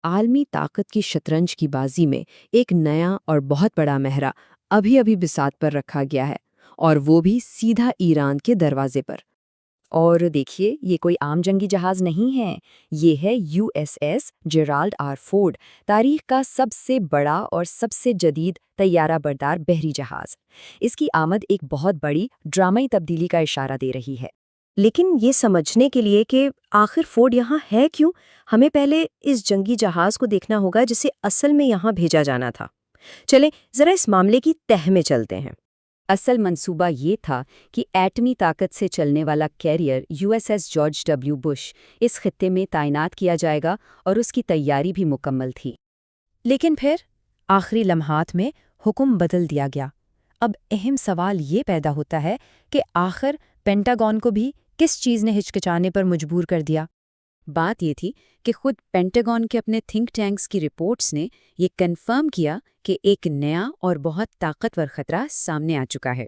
عالمی طاقت کی شطرنج کی بازی میں ایک نیا اور بہت بڑا مہرہ ابھی بساط پر رکھا گیا ہے، اور وہ بھی سیدھا ایران کے دروازے پر۔ اور دیکھیے، یہ کوئی عام جنگی جہاز نہیں ہے، یہ ہے USS جیرالڈ آر فورڈ، تاریخ کا سب سے بڑا اور سب سے جدید طیارہ بردار بحری جہاز۔ اس کی آمد ایک بہت بڑی ڈرامائی تبدیلی کا اشارہ دے رہی ہے۔ لیکن یہ سمجھنے کے لیے کہ آخر فورڈ یہاں ہے کیوں، ہمیں پہلے اس جنگی جہاز کو دیکھنا ہوگا جسے اصل میں یہاں بھیجا جانا تھا۔ چلیں ذرا اس معاملے کی تہہ میں چلتے ہیں۔ اصل منصوبہ یہ تھا کہ ایٹمی طاقت سے چلنے والا carrier USS George W Bush اس خطے میں تعینات کیا جائے گا، اور اس کی تیاری بھی مکمل تھی۔ لیکن پھر آخری لمحات میں حکم بدل دیا گیا۔ اب اہم سوال یہ پیدا ہوتا ہے کہ آخر پینٹاگون کو بھی کس چیز نے ہچکچانے پر مجبور کر دیا؟ بات یہ تھی کہ خود پینٹاگون کے اپنے تھنک ٹینکس کی رپورٹس نے یہ کنفرم کیا کہ ایک نیا اور بہت طاقتور خطرہ سامنے آ چکا ہے،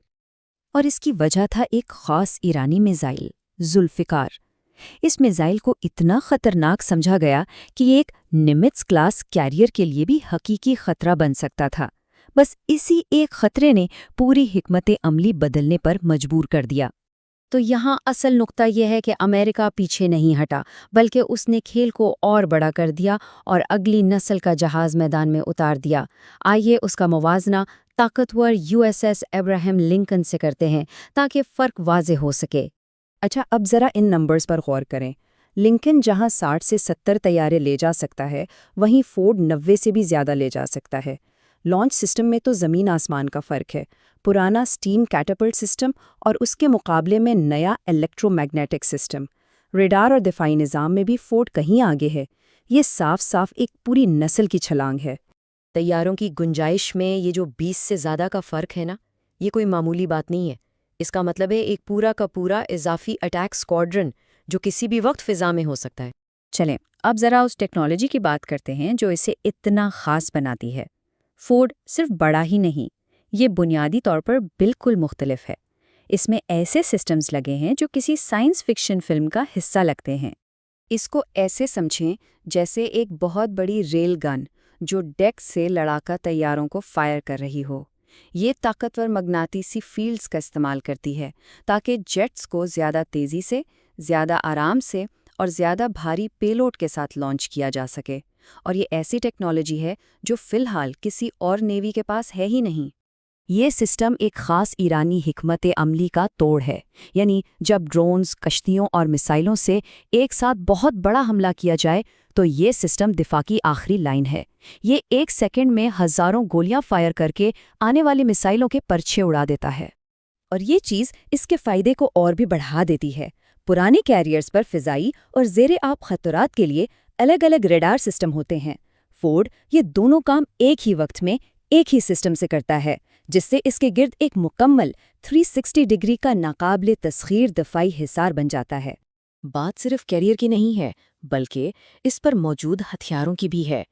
اور اس کی وجہ تھا ایک خاص ایرانی میزائل ذوالفقار۔ اس میزائل کو اتنا خطرناک سمجھا گیا کہ یہ ایک نمیٹس کلاس کیریئر کے لیے بھی حقیقی خطرہ بن سکتا تھا۔ بس اسی ایک خطرے نے پوری حکمت عملی بدلنے پر مجبور کر دیا۔ تو یہاں اصل نقطہ یہ ہے کہ امریکہ پیچھے نہیں ہٹا، بلکہ اس نے کھیل کو اور بڑا کر دیا اور اگلی نسل کا جہاز میدان میں اتار دیا۔ آئیے اس کا موازنہ طاقتور USS ابراہیم لنکن سے کرتے ہیں تاکہ فرق واضح ہو سکے۔ اچھا، اب ذرا ان نمبرز پر غور کریں۔ لنکن جہاں 60 سے 70 طیارے لے جا سکتا ہے، وہیں فورڈ 90 سے بھی زیادہ لے جا سکتا ہے۔ لانچ سسٹم میں تو زمین آسمان کا فرق ہے۔ پرانا سٹیم کیٹاپلٹ سسٹم اور اس کے مقابلے میں نیا الیکٹرو میگنیٹک سسٹم۔ ریڈار اور دفاعی نظام میں بھی فورڈ کہیں آگے ہے۔ یہ صاف ایک پوری نسل کی چھلانگ ہے۔ طیاروں کی گنجائش میں یہ جو 20 سے زیادہ کا فرق ہے نا، یہ کوئی معمولی بات نہیں ہے۔ اس کا مطلب ہے ایک پورا کا پورا اضافی اٹیک اسکواڈرن جو کسی بھی وقت فضا میں ہو سکتا ہے۔ چلیں اب ذرا اس ٹیکنالوجی کی بات کرتے ہیں جو اسے اتنا خاص بناتی ہے۔ فورڈ صرف بڑا ہی نہیں، یہ بنیادی طور پر بالکل مختلف ہے۔ اس میں ایسے سسٹمز لگے ہیں جو کسی سائنس فکشن فلم کا حصہ لگتے ہیں۔ اس کو ایسے سمجھیں جیسے ایک بہت بڑی ریل گن جو ڈیک سے لڑاکا طیاروں کو فائر کر رہی ہو۔ یہ طاقتور مغناطیسی فیلڈز کا استعمال کرتی ہے تاکہ جیٹس کو زیادہ تیزی سے، زیادہ آرام سے اور زیادہ بھاری پے لوڈ کے ساتھ لانچ کیا جا سکے۔ اور یہ ایسی ٹیکنالوجی ہے جو فی الحال کسی اور نیوی کے پاس ہے ہی نہیں۔ یہ سسٹم ایک خاص ایرانی حکمت عملی کا توڑ ہے، یعنی جب ڈرونز، کشتیوں اور میزائلوں سے ایک ساتھ بہت بڑا حملہ کیا جائے تو یہ سسٹم دفاع کی آخری لائن ہے۔ یہ 1 سیکنڈ میں ہزاروں گولیاں فائر کر کے آنے والی میزائلوں کے پرچھے اڑا دیتا ہے۔ اور یہ چیز اس کے فائدے کو اور بھی بڑھا دیتی ہے۔ پرانے کیریئرز پر فضائی اور زیر آب خطرات کے لیے الگ الگ ریڈار سسٹم ہوتے ہیں۔ فورڈ یہ دونوں کام ایک ہی وقت میں ایک ہی سسٹم سے کرتا ہے، جس سے اس کے گرد ایک مکمل 360 ڈگری کا ناقابل تسخیر دفاعی حصار بن جاتا ہے۔ بات صرف کیریئر کی نہیں ہے، بلکہ اس پر موجود ہتھیاروں کی بھی ہے۔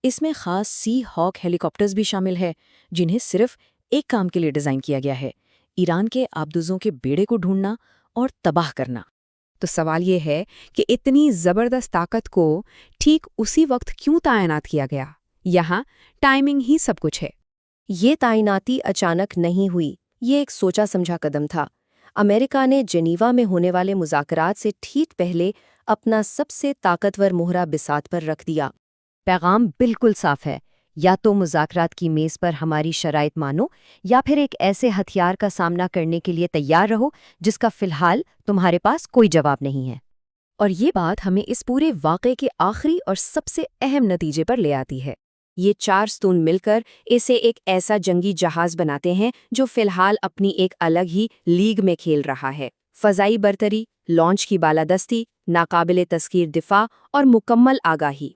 اس میں خاص سی ہاک ہیلی کاپٹرز بھی شامل ہے، جنہیں صرف ایک کام کے لیے ڈیزائن کیا گیا ہے: ایران کے آبدوزوں کے بیڑے کو ڈھونڈنا اور تباہ کرنا۔ تو سوال یہ ہے کہ اتنی زبردست طاقت کو ٹھیک اسی وقت کیوں تعینات کیا گیا؟ یہاں ٹائمنگ ہی سب کچھ ہے۔ یہ تعیناتی اچانک نہیں ہوئی، یہ ایک سوچا سمجھا قدم تھا۔ امریکہ نے جنیوا میں ہونے والے مذاکرات سے ٹھیک پہلے اپنا سب سے طاقتور مہرہ بساط پر رکھ دیا۔ پیغام بالکل صاف ہے، یا تو مذاکرات کی میز پر ہماری شرائط مانو، یا پھر ایک ایسے ہتھیار کا سامنا کرنے کے لیے تیار رہو جس کا فی الحال تمہارے پاس کوئی جواب نہیں ہے۔ اور یہ بات ہمیں اس پورے واقعے کے آخری اور سب سے اہم نتیجے پر لے آتی ہے۔ یہ 4 ستون مل کر اسے ایک ایسا جنگی جہاز بناتے ہیں جو فی الحال اپنی ایک الگ ہی لیگ میں کھیل رہا ہے۔ فضائی برتری، لانچ کی بالادستی، ناقابل تسخیر دفاع اور مکمل آگاہی۔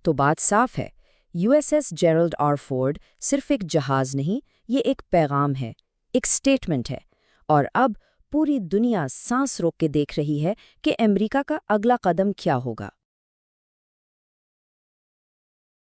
تو بات صاف ہے، USS جیرالڈ آر فورڈ صرف ایک جہاز نہیں، یہ ایک پیغام ہے، ایک سٹیٹمنٹ ہے۔ اور اب پوری دنیا سانس روک کے دیکھ رہی ہے کہ امریکہ کا اگلا قدم کیا ہوگا۔